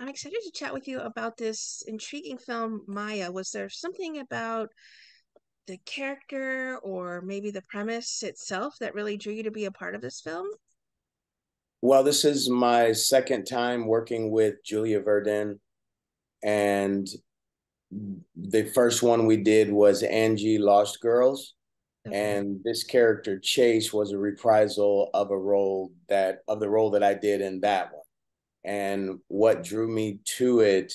I'm excited to chat with you about this intriguing film, Maya. Was there something about the character or maybe the premise itself that really drew you to be a part of this film? Well, this is my second time working with Julia Verdin, and the first one we did was Angie Lost Girls, Okay. and this character Chase was a reprisal of the role that I did in that one. And what drew me to it,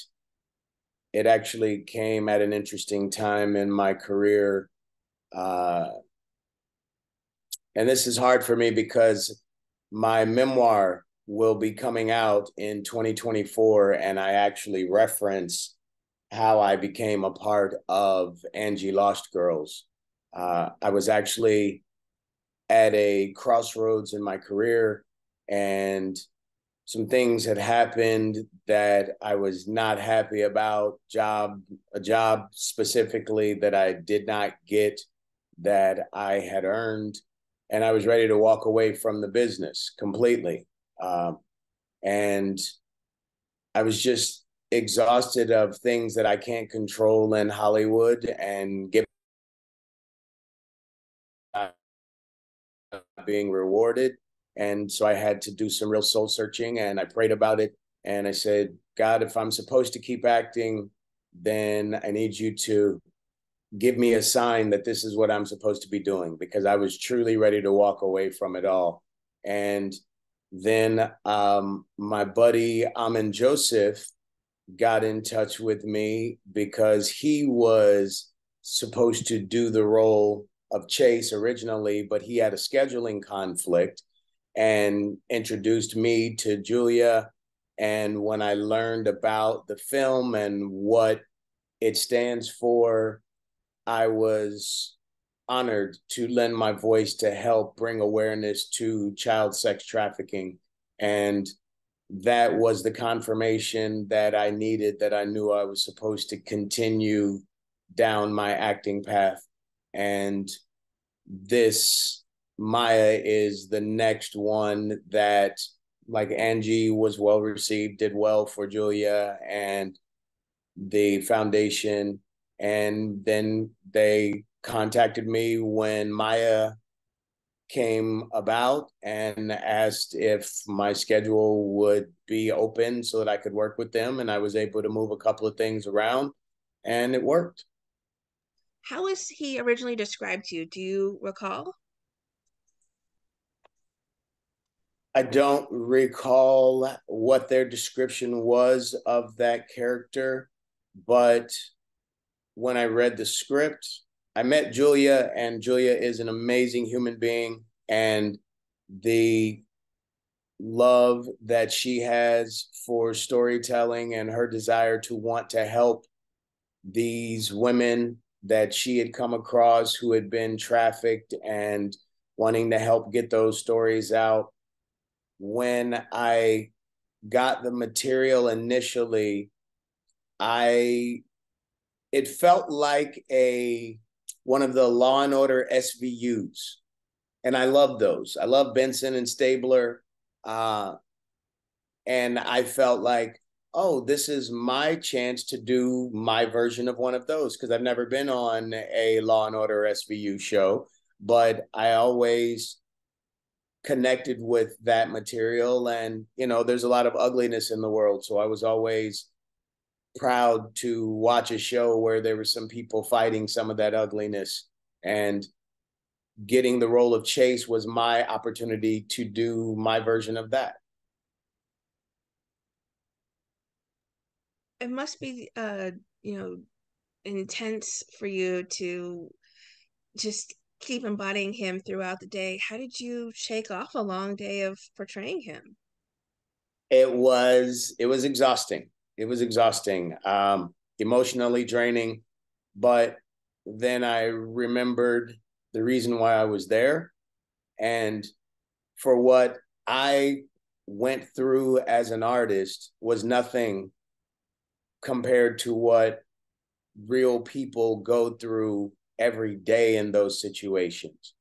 it actually came at an interesting time in my career. Uh, and this is hard for me because my memoir will be coming out in 2024, and I actually reference how I became a part of Angie Lost Girls. I was actually at a crossroads in my career, and some things had happened that I was not happy about. A job specifically that I did not get, that I had earned, and I was ready to walk away from the business completely. And I was just exhausted of things that I can't control in Hollywood and get being rewarded. And so I had to do some real soul searching, and I prayed about it. And I said, God, if I'm supposed to keep acting, then I need you to give me a sign that this is what I'm supposed to be doing, because I was truly ready to walk away from it all. And then my buddy Amin Joseph got in touch with me because he was supposed to do the role of Chase originally, but he had a scheduling conflict and introduced me to Julia. And when I learned about the film and what it stands for, I was honored to lend my voice to help bring awareness to child sex trafficking. And that was the confirmation that I needed, that I knew I was supposed to continue down my acting path. And this Maya is the next one that, like Angie, was well received, did well for Julia and the foundation. And then they contacted me when Maya came about and asked if my schedule would be open so that I could work with them. And I was able to move a couple of things around, and it worked. How was he originally described to you? Do you recall? I don't recall what their description was of that character, but when I read the script, I met Julia, and Julia is an amazing human being. And the love that she has for storytelling and her desire to want to help these women that she had come across who had been trafficked, and wanting to help get those stories out. When I got the material initially, I it felt like a one of the Law and Order SVUs, and I love those. I love Benson and Stabler. Uh, and I felt like, oh, this is my chance to do my version of one of those, because I've never been on a Law and Order SVU show, but I always connected with that material. And there's a lot of ugliness in the world, so I was always proud to watch a show where there were some people fighting some of that ugliness. And getting the role of Chase was my opportunity to do my version of that. It must be you know, intense for you to just keep embodying him throughout the day. How did you shake off a long day of portraying him? It was exhausting. It was exhausting, emotionally draining. But then I remembered the reason why I was there, and for what I went through as an artist was nothing compared to what real people go through every day in those situations.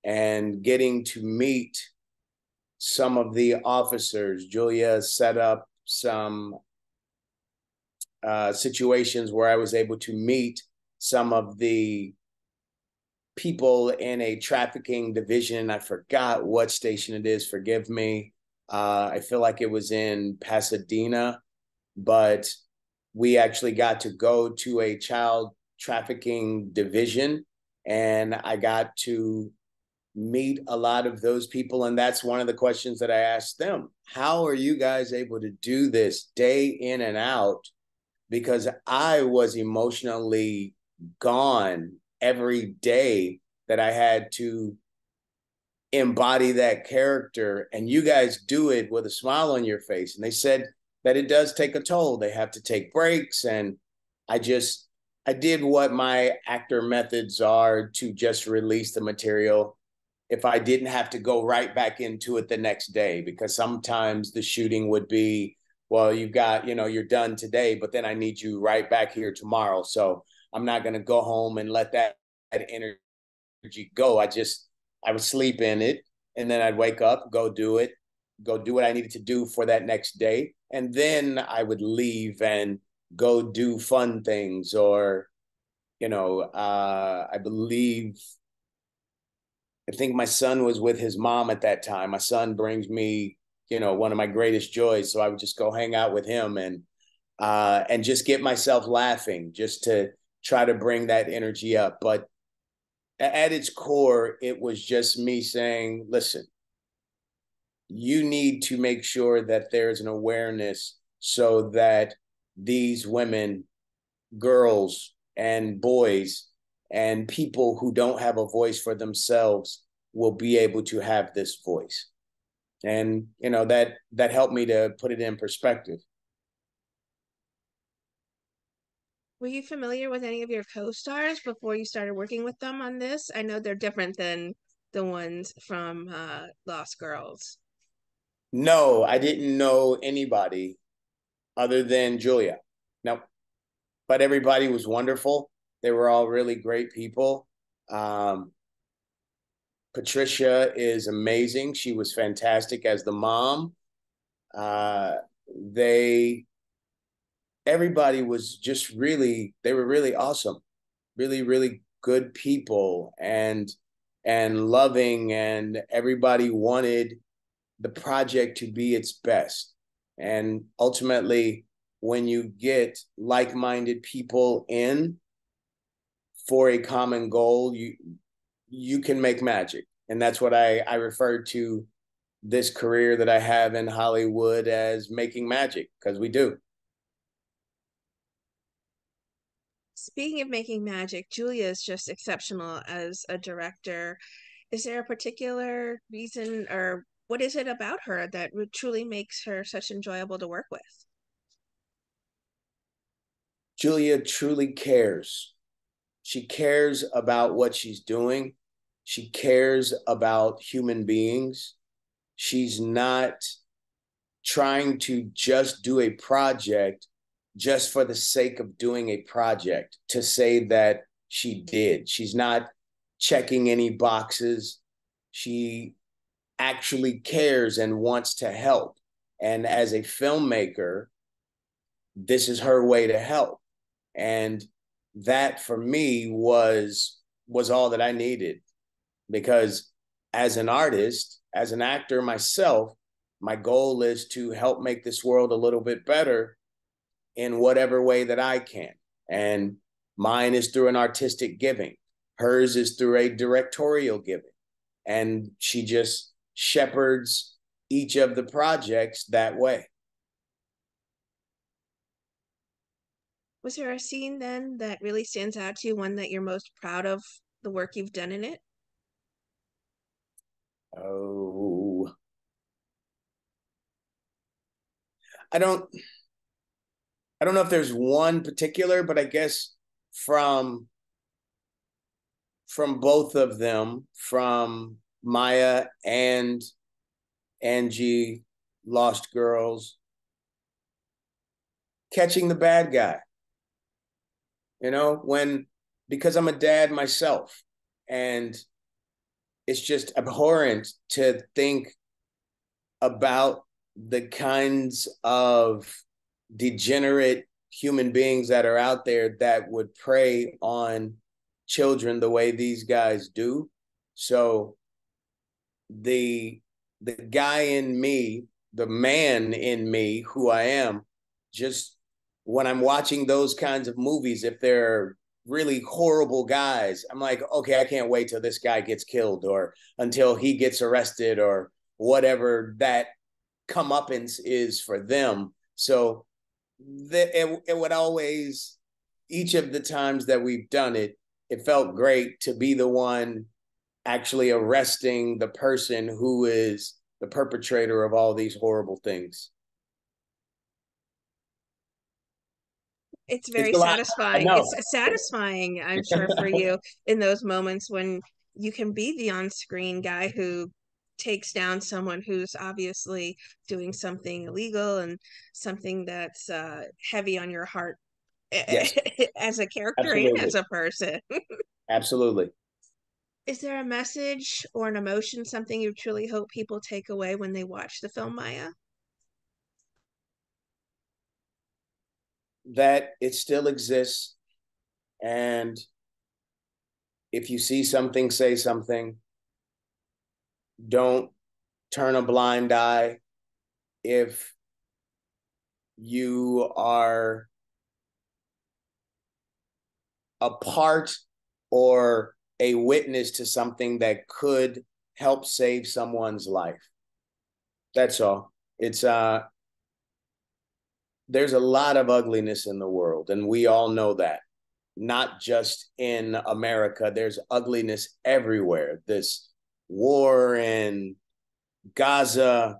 And getting to meet some of the officers, Julia set up some situations where I was able to meet some of the people in a trafficking division. I forgot what station it is. Forgive me. I feel like it was in Pasadena, but we actually got to go to a child trafficking division, and I got to meet a lot of those people. And that's one of the questions that I asked them. How are you guys able to do this day in and out? Because I was emotionally gone every day that I had to embody that character. And you guys do it with a smile on your face. And they said that it does take a toll. They have to take breaks. And I just, I did what my actor methods are to just release the material if I didn't have to go right back into it the next day, because sometimes the shooting would be, well, you've got, you're done today, but then I need you right back here tomorrow. So I'm not going to go home and let that energy go. I would sleep in it, and then I'd wake up, go do what I needed to do for that next day. And then I would leave and go do fun things, or, I think my son was with his mom at that time. My son brings me, one of my greatest joys. So I would just go hang out with him and just get myself laughing, just to try to bring that energy up. But at its core, it was just me saying, listen, you need to make sure that there's an awareness so that these women, girls, and boys, and people who don't have a voice for themselves will be able to have this voice. And that helped me to put it in perspective. Were you familiar with any of your co-stars before you started working with them on this? I know they're different than the ones from Lost Girls. No, I didn't know anybody other than Julia. No, but everybody was wonderful. They were all really great people. um, Patricia is amazing. She was fantastic as the mom. uh, they Everybody was just really, they were really awesome, really, really good people, and loving, and everybody wanted the project to be its best. And ultimately, when you get like-minded people in for a common goal, you can make magic. And that's what I refer to this career that I have in Hollywood as making magic, because we do. Speaking of making magic, Julia is just exceptional as a director. Is there a particular reason, or what is it about her that truly makes her such enjoyable to work with? Julia truly cares. She cares about what she's doing. She cares about human beings. She's not trying to just do a project just for the sake of doing a project to say that she did. She's not checking any boxes. She actually cares and wants to help. And as a filmmaker, this is her way to help. And that for me was all that I needed, because as an artist, as an actor myself, my goal is to help make this world a little bit better in whatever way that I can. And mine is through an artistic giving. Hers is through a directorial giving. And she just shepherds each of the projects that way. Was there a scene then that really stands out to you, one that you're most proud of the work you've done in it? Oh, I don't I don't know if there's one particular, but I guess from from both of them, from Maya and Angie, Lost Girls, catching the bad guy. When, because I'm a dad myself, and it's just abhorrent to think about the kinds of degenerate human beings that are out there that would prey on children the way these guys do. So the the guy in me, the man in me, who I am, just when I'm watching those kinds of movies, if they're really horrible guys, I'm like, okay, I can't wait till this guy gets killed or until he gets arrested or whatever that comeuppance is for them. So it would always, each of the times that we've done it, it felt great to be the one actually arresting the person who is the perpetrator of all these horrible things. It's It's very a lot. I satisfying. know. It's satisfying, I'm sure, for you in those moments when you can be the on-screen guy who takes down someone who's obviously doing something illegal and something that's heavy on your heart Yes, as a character and as absolutely. a person. Absolutely. Is there a message or an emotion, something you truly hope people take away when they watch the film Maya? That it still exists. And if you see something, say something. Don't turn a blind eye. If you are a part or a witness to something that could help save someone's life. That's all. It's there's a lot of ugliness in the world, and we all know that. Not just in America, there's ugliness everywhere. This war in Gaza,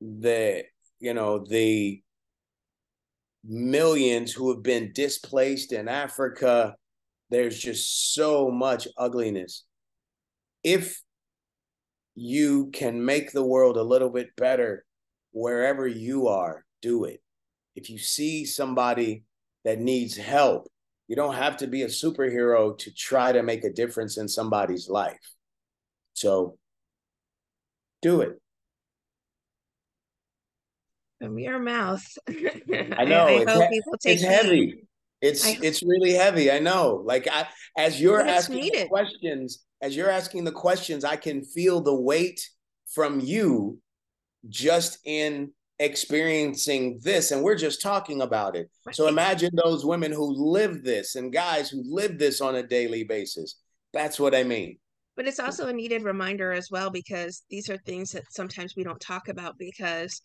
the the millions who have been displaced in Africa. There's just so much ugliness. If you can make the world a little bit better wherever you are, do it. If you see somebody that needs help, you don't have to be a superhero to try to make a difference in somebody's life. So do it. From your mouth. I know I hope people it's take heed. heavy. I It's really heavy. I know. Like as you're But it's asking the needed. questions, I can feel the weight from you just in experiencing this, and we're just talking about it. So Right. imagine those women who live this and guys who live this on a daily basis. That's what I mean. But it's also a needed reminder as well, because these are things that sometimes we don't talk about because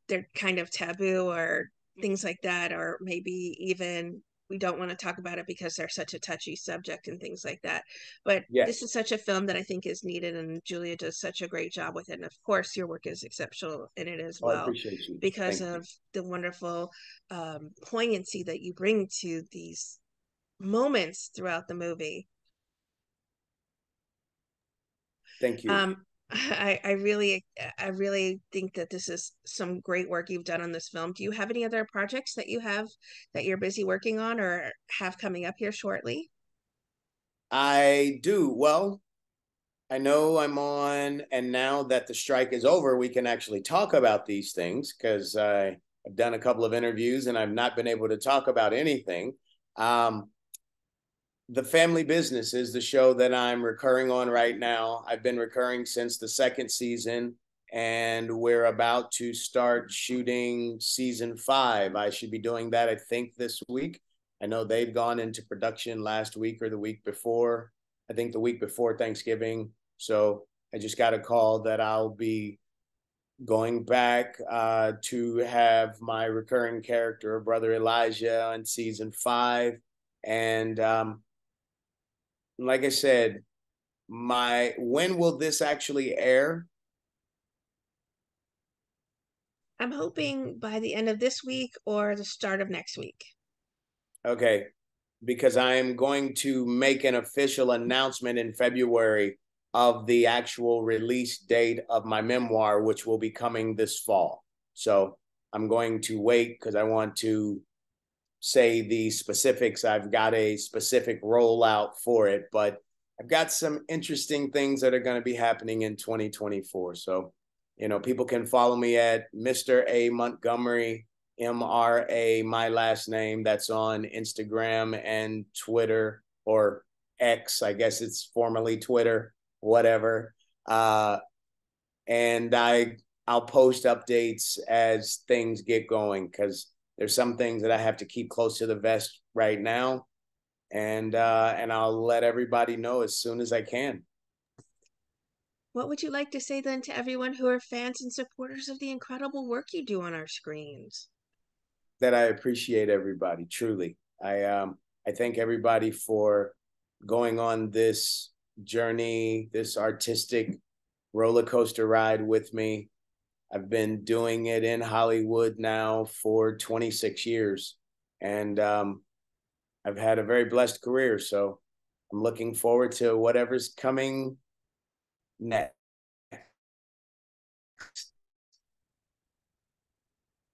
they're kind of taboo or things like that, or maybe even we don't want to talk about it because they're such a touchy subject and things like that. But this Yes. is such a film that I think is needed, and Julia does such a great job with it. And of course, your work is exceptional in it as Oh, I well, appreciate you. because Thank you. of the wonderful poignancy that you bring to these moments throughout the movie. Thank you. Um, I really think that this is some great work you've done on this film. Do you have any other projects that you have that you're busy working on or have coming up here shortly? I do. Well, I know I'm on, and now that the strike is over, we can actually talk about these things because I've done a couple of interviews and I've not been able to talk about anything. Um, the Family Business is the show that I'm recurring on right now. I've been recurring since the second season, and we're about to start shooting season 5. I should be doing that, I think, this week. I know they've gone into production last week or the week before. I think the week before Thanksgiving. So I just got a call that I'll be going back to have my recurring character, Brother Elijah, in season 5. And like I said, my when will this actually air? I'm hoping by the end of this week or the start of next week. Okay, because I am going to make an official announcement in February of the actual release date of my memoir, which will be coming this fall. So I'm going to wait because I want to say the specifics. I've got a specific rollout for it, but I've got some interesting things that are going to be happening in 2024. So, people can follow me at Mr. A Montgomery MRA, my last name. That's on Instagram and Twitter, or X, I guess it's formerly Twitter, whatever. And I'll post updates as things get going, because there's some things that I have to keep close to the vest right now, and I'll let everybody know as soon as I can. What would you like to say then to everyone who are fans and supporters of the incredible work you do on our screens? That I appreciate everybody, truly. I thank everybody for going on this journey, this artistic roller coaster ride with me. I've been doing it in Hollywood now for 26 years, and I've had a very blessed career. So I'm looking forward to whatever's coming next.